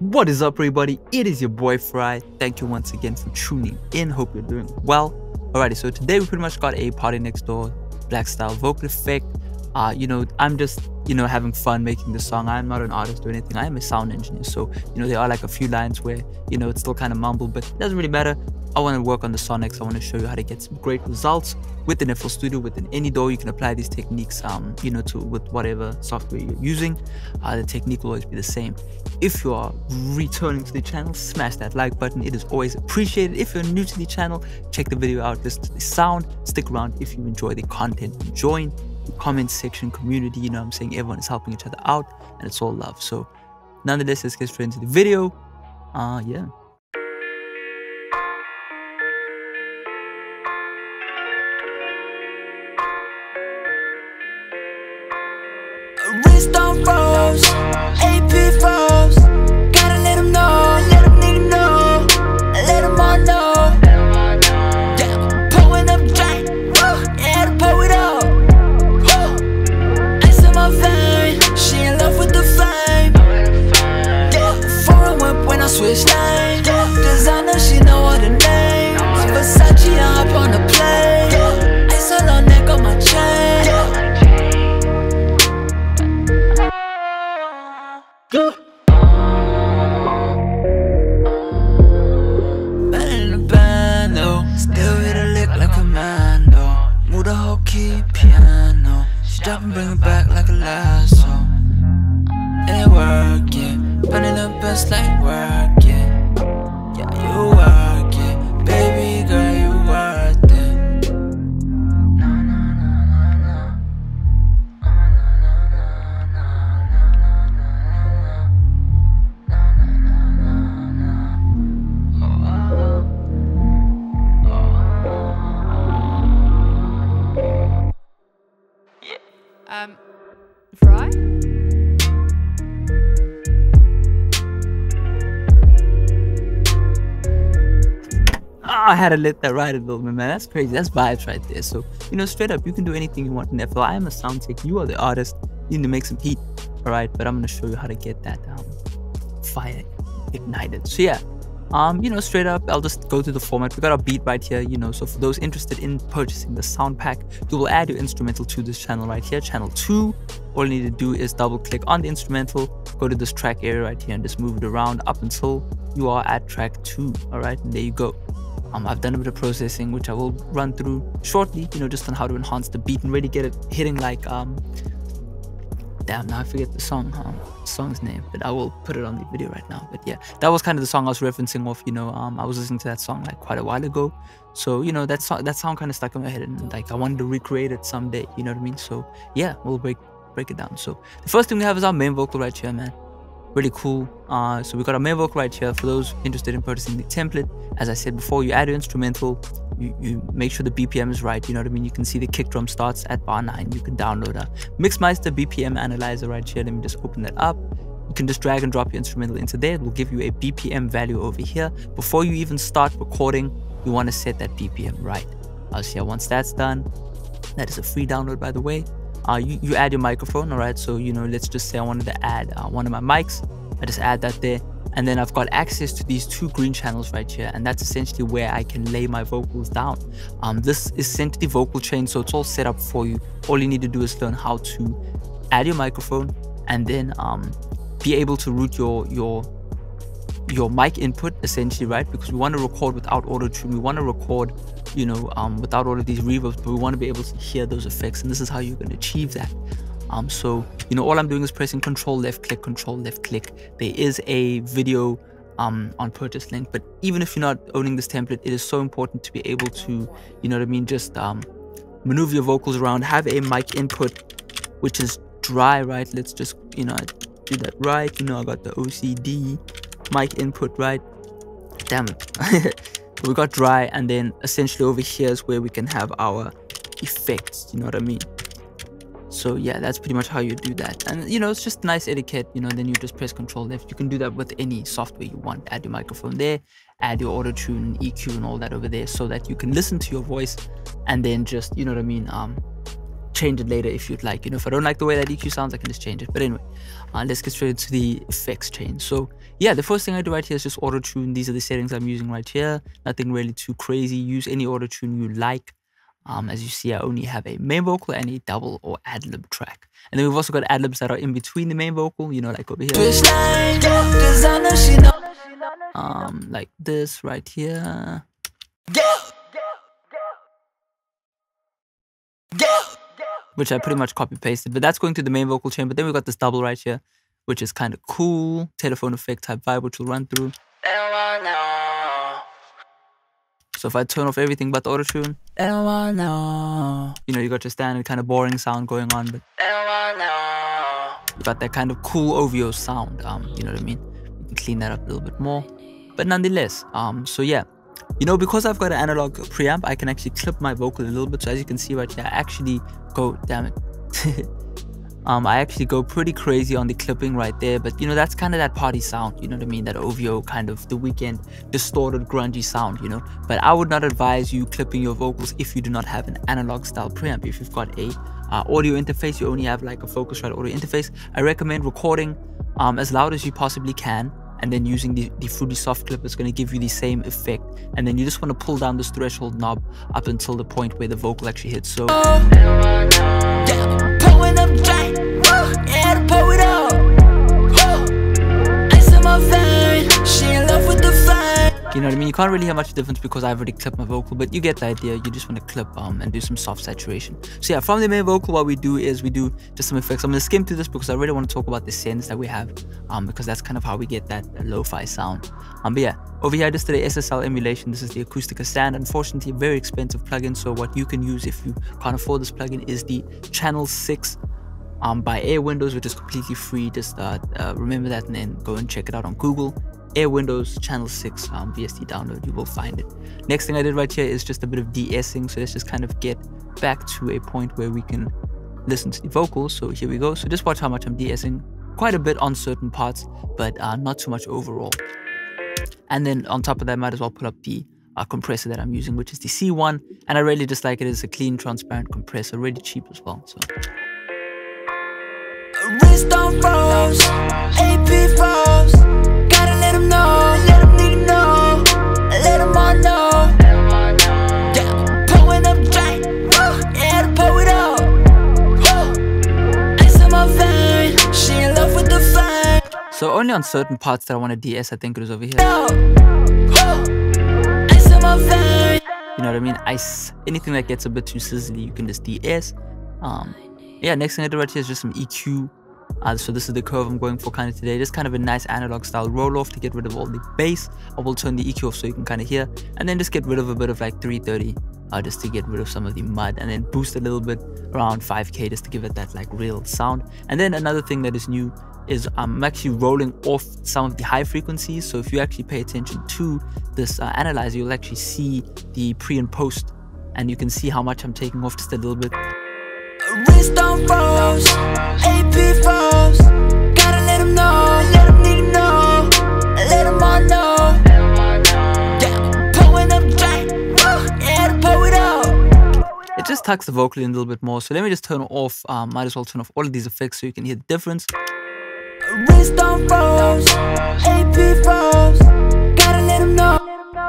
What is up, everybody? It is your boy Farai. Thank you once again for tuning in. Hope you're doing well. Alrighty, so today we pretty much got a PartyNextDoor black style vocal effect. I'm just having fun making this song. I'm not an artist or anything. I am a sound engineer, so there are like a few lines where it's still kind of mumbled, but it doesn't really matter. I want to work on the sonics. I want to show you how to get some great results within FL Studio, within any DAW. You can apply these techniques with whatever software you're using. The technique will always be the same. If you are returning to the channel, smash that like button. It is always appreciated. If you're new to the channel, check the video out, listen to the sound, stick around if you enjoy the content, and join the comment section community. I'm saying everyone is helping each other out and it's all love. So nonetheless, let's get straight into the video. Yeah. Wrist on froze, AP froze. Gotta let them know, let them nigga know, let them all know. Yeah, pulling up drink, yeah, to pull it up. Ice in my vein, she in love with the flame. Yeah, foreign whip when I switch lanes. Designer, she know all the names. Versace, I hop on the plane. Ice on her neck on my chain. Better in the band though, still hit a lick like a man though. Move the whole key piano, she drop and bring it back like a lasso. It work, yeah, burning the best like work, yeah. Yeah, you work, yeah, baby girl, you worth it. Farai? I had to let that ride a little bit, man. That's crazy. That's vibes right there. So, straight up, you can do anything you want in FL. I am a sound tech. You are the artist. You need to make some heat. All right. But I'm going to show you how to get that fire ignited. So, yeah. Straight up, I'll just go through the format. We got our beat right here, so for those interested in purchasing the sound pack, you will add your instrumental to this channel right here, channel 2. All you need to do is double click on the instrumental, go to this track area right here and just move it around up until you are at track 2. All right, and there you go. I've done a bit of processing, which I will run through shortly, just on how to enhance the beat and really get it hitting like, damn, now I forget the song's name, but I will put it on the video right now. But yeah, that was kind of the song I was referencing off. I was listening to that song like quite a while ago, so that sound kind of stuck in my head, and like I wanted to recreate it someday. You know what I mean? So yeah, we'll break it down. So the first thing we have is our main vocal right here, man. Really cool. So we got our main vocal right here. For those interested in purchasing the template, as I said before, you add your instrumental. You make sure the BPM is right. You know what I mean? You can see the kick drum starts at bar 9. You can download a Mixmeister BPM analyzer right here. Let me just open that up. You can just drag and drop your instrumental into there. It will give you a BPM value over here. Before you even start recording, you want to set that BPM right. So once that's done, that is a free download, by the way. You add your microphone, all right? So, let's just say I wanted to add one of my mics. I just add that there. And then I've got access to these 2 green channels right here. And that's essentially where I can lay my vocals down. This is sent to the vocal chain, so it's all set up for you. All you need to do is learn how to add your microphone and then be able to route your mic input, essentially, right? Because we want to record without auto-tune. We want to record without all of these reverbs, but we want to be able to hear those effects, and this is how you're going to achieve that. So all I'm doing is pressing control left click. There is a video on purchase link, but even if you're not owning this template, it is so important to be able to just maneuver your vocals around, have a mic input which is dry, right? Let's just do that right. I got the OCD mic input, right? Damn it. We got dry, and then essentially over here is where we can have our effects, you know what I mean? So yeah, that's pretty much how you do that. And it's just nice etiquette, then you just press control left. You can do that with any software you want. Add your microphone there, add your auto tune and EQ and all that over there, so that you can listen to your voice and then just change it later if you'd like. You know, if I don't like the way that EQ sounds, I can just change it. But anyway, let's get straight into the effects change. So yeah, the first thing I do right here is just auto tune. These are the settings I'm using right here. Nothing really too crazy. Use any auto tune you like. As you see, I only have a main vocal and a double or ad-lib track. And then we've also got ad-libs that are in between the main vocal, you know, like over here. Like this right here. Which I pretty much copy pasted, but that's going to the main vocal chain. But then we've got this double right here, which is kind of cool. Telephone effect type vibe, which will run through. So if I turn off everything but the auto-tune, you know, you got your standard kind of boring sound going on, but you got that kind of cool OVO sound, you know what I mean? You can clean that up a little bit more. But nonetheless, so yeah, you know, because I've got an analog preamp, I can actually clip my vocal a little bit. So as you can see right here, I actually go, damn it. I actually go pretty crazy on the clipping right there, but you know, that's kind of that party sound, you know what I mean? That OVO kind of the Weeknd distorted grungy sound, you know? But I would not advise you clipping your vocals if you do not have an analog style preamp. If you've got a audio interface, you only have like a Focusrite audio interface, I recommend recording as loud as you possibly can, and then using the Fruity Soft Clip is going to give you the same effect. And then you just want to pull down this threshold knob up until the point where the vocal actually hits. So you know what I mean? You can't really hear much difference because I've already clipped my vocal, but you get the idea. You just want to clip and do some soft saturation. So yeah, from the main vocal, what we do is we do just some effects. I'm going to skim through this because I really want to talk about the sends that we have, because that's kind of how we get that lo-fi sound. But yeah, over here I just did a SSL emulation. This is the Acoustica Stand. Unfortunately, a very expensive plugin. So what you can use if you can't afford this plugin is the Channel 6 by Air Windows, which is completely free. Just remember that and then go and check it out on Google. Air Windows Channel 6 VST download, you will find it. Next thing I did right here is just a bit of de-essing. So let's just kind of get back to a point where we can listen to the vocals. So here we go. So just watch how much I'm de-essing. Quite a bit on certain parts, but not too much overall. And then on top of that, I might as well put up the compressor that I'm using, which is the C1. And I really just like it as a clean, transparent compressor, really cheap as well. So wrist on froze, AP froze. Gotta let them know, let them nigga know, let them all know. Yeah, pulling up drink, yeah, to pull it up. Ice on my vein, she in love with the flame. So only on certain parts that I want to de-ess, I think it was over here. Ice on my vein. You know what I mean? Ice, anything that gets a bit too sizzly, you can just de-ess. Yeah, next thing I did right here is just some EQ. So this is the curve I'm going for kind of today. Just kind of a nice analog style roll off to get rid of all the bass. I will turn the EQ off so you can kind of hear, and then just get rid of a bit of like 330 just to get rid of some of the mud, and then boost a little bit around 5K just to give it that like real sound. And then another thing that is new is I'm actually rolling off some of the high frequencies. So if you actually pay attention to this analyzer, you'll actually see the pre and post, and you can see how much I'm taking off just a little bit. Wrist on froze, AP froze. Gotta let them know, let them nigga know, let them all know. Yeah, pulling up drink, yeah, to pull it up. It just tucks the vocal in a little bit more. So let me just turn off, might as well turn off all of these effects so you can hear the difference. Wrist on froze, AP froze. Gotta let them know.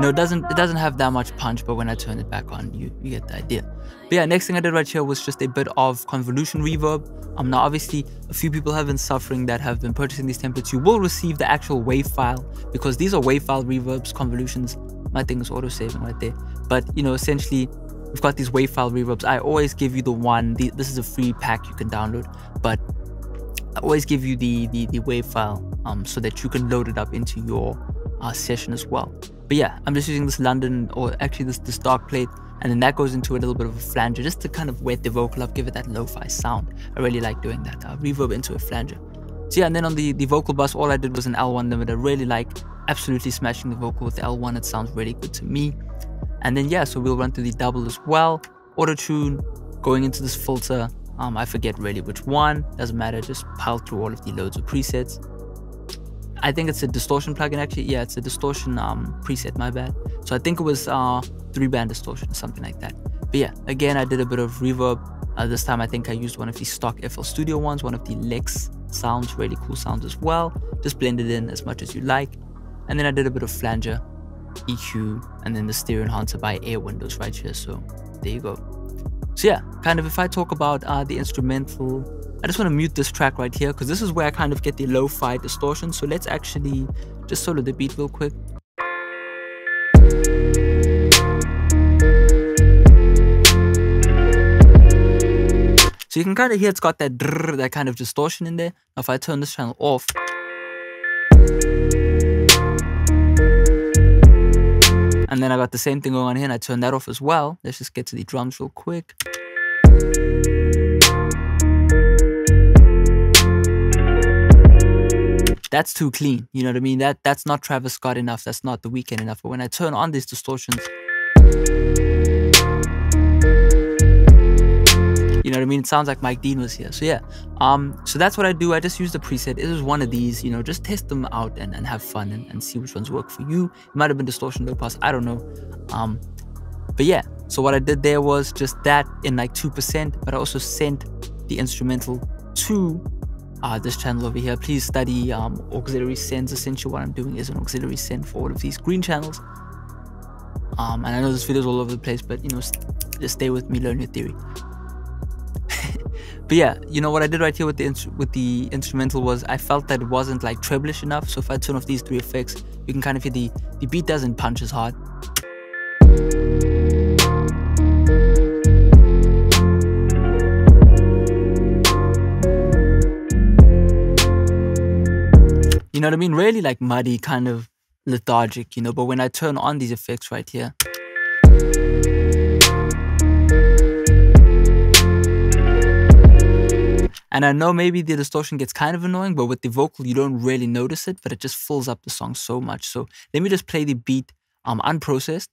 No, it doesn't have that much punch, but when I turn it back on, you get the idea. But yeah, next thing I did right here was just a bit of convolution reverb. Now obviously a few people have been suffering that have been purchasing these templates. You will receive the actual WAV file because these are WAV file reverbs, convolutions. My thing is auto saving right there. But you know, essentially we've got these WAV file reverbs. I always give you the one, this is a free pack you can download, but I always give you the WAV file so that you can load it up into your session as well. But yeah, I'm just using this London, or actually this dark plate, and then that goes into a little bit of a flanger just to kind of wet the vocal up, give it that lo-fi sound. I really like doing that, reverb into a flanger. So yeah, and then on the vocal bus, all I did was an L1 limiter. Really like absolutely smashing the vocal with the L1. It sounds really good to me. And then yeah, so we'll run through the double as well. Auto tune, going into this filter. I forget really which one, doesn't matter, just pile through all of the loads of presets. I think it's a distortion plugin actually. Yeah, it's a distortion preset, my bad. So I think it was 3-band distortion or something like that. But yeah, again, I did a bit of reverb. This time I think I used one of the stock FL Studio ones, one of the Lex sounds, really cool sounds as well. Just blend it in as much as you like. And then I did a bit of flanger, EQ, and then the stereo enhancer by Air Windows right here. So there you go. So yeah, kind of if I talk about the instrumental, I just want to mute this track right here because this is where I kind of get the lo-fi distortion. So let's actually just solo the beat real quick. So you can kind of hear it's got that drrr, that kind of distortion in there. Now if I turn this channel off, and then I got the same thing going on here and I turn that off as well. Let's just get to the drums real quick. That's too clean, you know what I mean? That's not Travis Scott enough, that's not The Weeknd enough. But when I turn on these distortions, you know what I mean? It sounds like Mike Dean was here. So yeah, so that's what I do. I just use the preset. It is one of these, you know, just test them out and have fun and see which ones work for you. It might have been distortion, low pass, I don't know. But yeah, so what I did there was just that in like 2%, but I also sent the instrumental to this channel over here. Please study auxiliary sends. Essentially what I'm doing is an auxiliary send for all of these green channels. And I know this video is all over the place, but you know, just stay with me, learn your theory. But yeah, you know what I did right here with the instrumental was I felt that it wasn't like treble-ish enough. So if I turn off these three effects, you can kind of hear the beat doesn't punch as hard. You know what I mean? Really like muddy, kind of lethargic, you know. But when I turn on these effects right here, and I know maybe the distortion gets kind of annoying, but with the vocal, you don't really notice it, but it just fills up the song so much. So let me just play the beat unprocessed.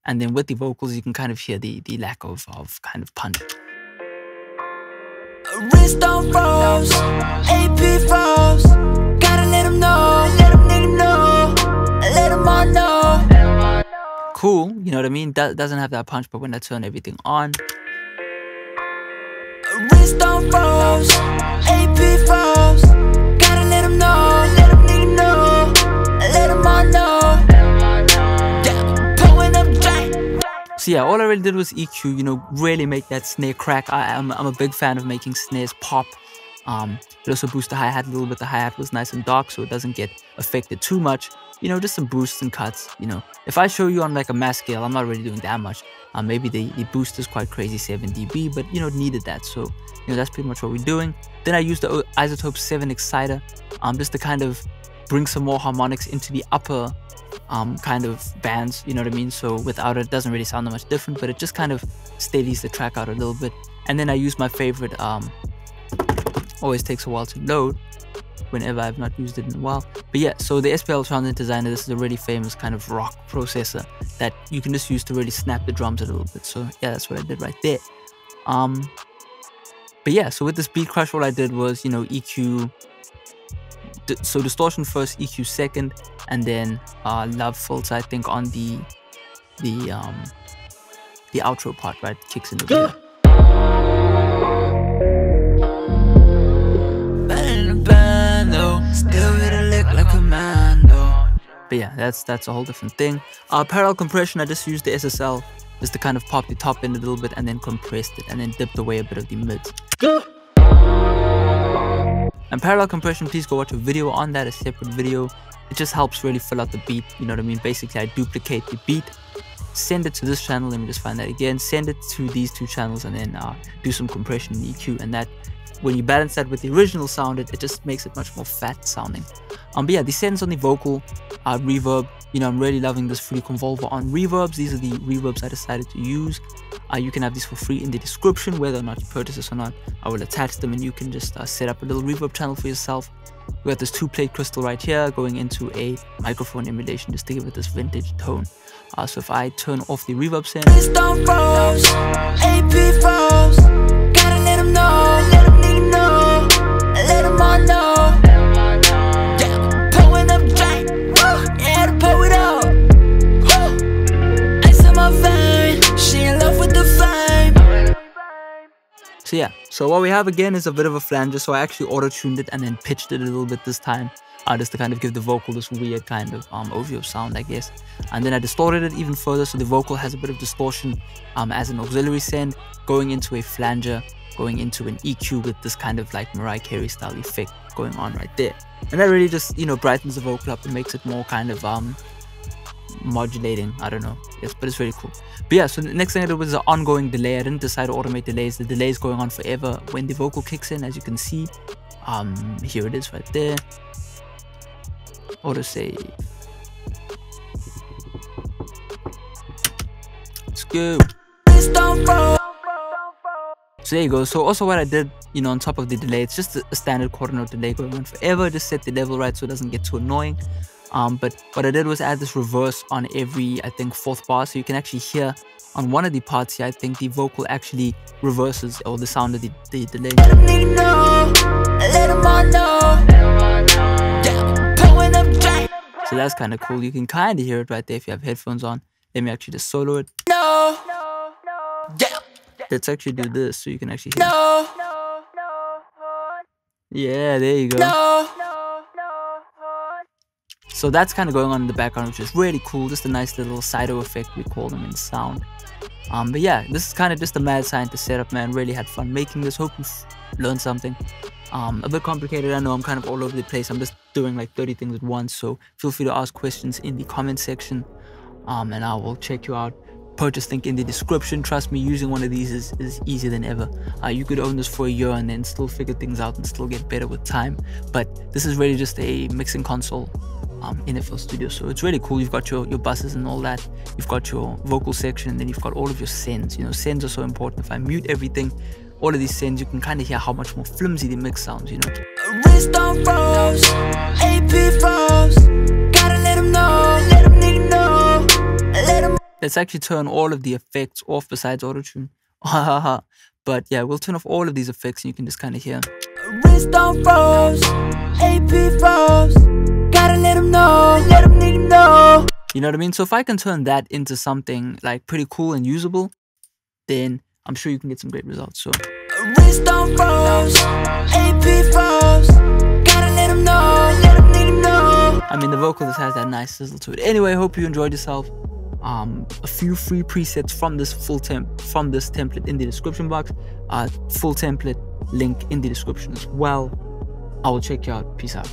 And then with the vocals, you can kind of hear the lack of kind of punch. Wrist on froze, AP froze. Gotta let them know, let them nigga know, let them all know. Cool, you know what I mean? Doesn't have that punch, but when I turn everything on, wrist on froze, AP froze. Gotta let them know, let them nigga know, let them all know. Yeah, pulling up J. so yeah, all I really did was EQ, you know, really make that snare crack. I'm a big fan of making snares pop. It also boosts the hi-hat a little bit. The hi-hat was nice and dark, so it doesn't get affected too much. You know, just some boosts and cuts, you know. If I show you on like a mass scale, I'm not really doing that much. Maybe the boost is quite crazy, 7 dB, but you know, it needed that. So, you know, that's pretty much what we're doing. Then I used the Isotope 7 exciter, just to kind of bring some more harmonics into the upper kind of bands, you know what I mean? So without it, it doesn't really sound that much different, but it just kind of steadies the track out a little bit. And then I use my favorite, always takes a while to load whenever I've not used it in a while. But yeah, so the SPL Transient Designer, this is a really famous kind of rock processor that you can just use to really snap the drums a little bit. So yeah, that's what I did right there. But yeah, so with this Beat Crush, what I did was, you know, EQ, so distortion first, EQ second, and then Love filter, I think, on the outro part, right? Kicks in over here. Still hit a lick like a man, though. But yeah, that's a whole different thing. Parallel compression, I just used the SSL just to kind of pop the top end a little bit and then compressed it and then dipped away a bit of the mids. And parallel compression, please go watch a video on that, a separate video. It just helps really fill out the beat, you know what I mean? Basically, I duplicate the beat, send it to this channel, let me just find that again, send it to these two channels, and then do some compression and EQ, and that, when you balance that with the original sound, it just makes it much more fat sounding. But yeah, the sends on the vocal, reverb, you know, I'm really loving this free Convolver on reverbs. These are the reverbs I decided to use. You can have these for free in the description, whether or not you purchase this or not. I will attach them and you can just set up a little reverb channel for yourself. We got this 2-plate crystal right here going into a microphone emulation just to give it this vintage tone. So if I turn off the reverb send, AP froze. Gotta let them know, let them nigga know, let them all know. Yeah, pulling up J. Yeah, to pull it up. Ice in my vein, she in love with the fame. So yeah, so what we have again is a bit of a flanger. So I actually auto-tuned it and then pitched it a little bit this time, just to kind of give the vocal this weird kind of overview sound, I guess. And then I distorted it even further, so the vocal has a bit of distortion as an auxiliary send, going into a flanger, going into an EQ with this kind of like Mariah Carey style effect going on right there. And that really just, you know, brightens the vocal up and makes it more kind of modulating, I don't know, yes, but it's really cool. But yeah, so the next thing I did was an ongoing delay. I didn't decide to automate delays. The delay is going on forever when the vocal kicks in, as you can see. Here it is right there. Auto save. Let's go. So there you go. So also what I did, you know, on top of the delay, it's just a standard quarter note delay going on forever. Just set the level right so it doesn't get too annoying. But what I did was add this reverse on every, I think, 4th bar, so you can actually hear on one of the parts here, I think the vocal actually reverses, or the sound of the delay. So that's kind of cool. You can kind of hear it right there if you have headphones on. Let me actually just solo it. Let's actually do this so you can actually hear it. Yeah, there you go. So that's kind of going on in the background, which is really cool. Just a nice little Sido effect, we call them in sound. But yeah, this is kind of just a mad scientist setup, man. Really had fun making this. Hope you've learned something. A bit complicated, I know. I'm kind of all over the place. I'm just doing like 30 things at once. So feel free to ask questions in the comment section, and I will check you out. Purchase link in the description. Trust me, using one of these is easier than ever. You could own this for a year and then still figure things out and still get better with time. But this is really just a mixing console in FL Studio, so it's really cool. You've got your buses and all that. You've got your vocal section, and then you've got all of your sends. You know, sends are so important. If I mute everything, all of these sends, you can kind of hear how much more flimsy the mix sounds, you know. Wrist on froze, AP froze. Gotta let him know, let him nigga know, let him. Let's actually turn all of the effects off besides autotune. But yeah, we'll turn off all of these effects and you can just kind of hear. Wrist on froze, AP froze. Gotta let him know, let him nigga know. You know what I mean? So if I can turn that into something like pretty cool and usable, then I'm sure you can get some great results. So wrist on froze, AP froze. Gotta let him know, let him nigga know. I mean, the vocal just has that nice sizzle to it. Anyway, hope you enjoyed yourself. A few free presets from this template in the description box. Full template link in the description as well. I will check you out. Peace out.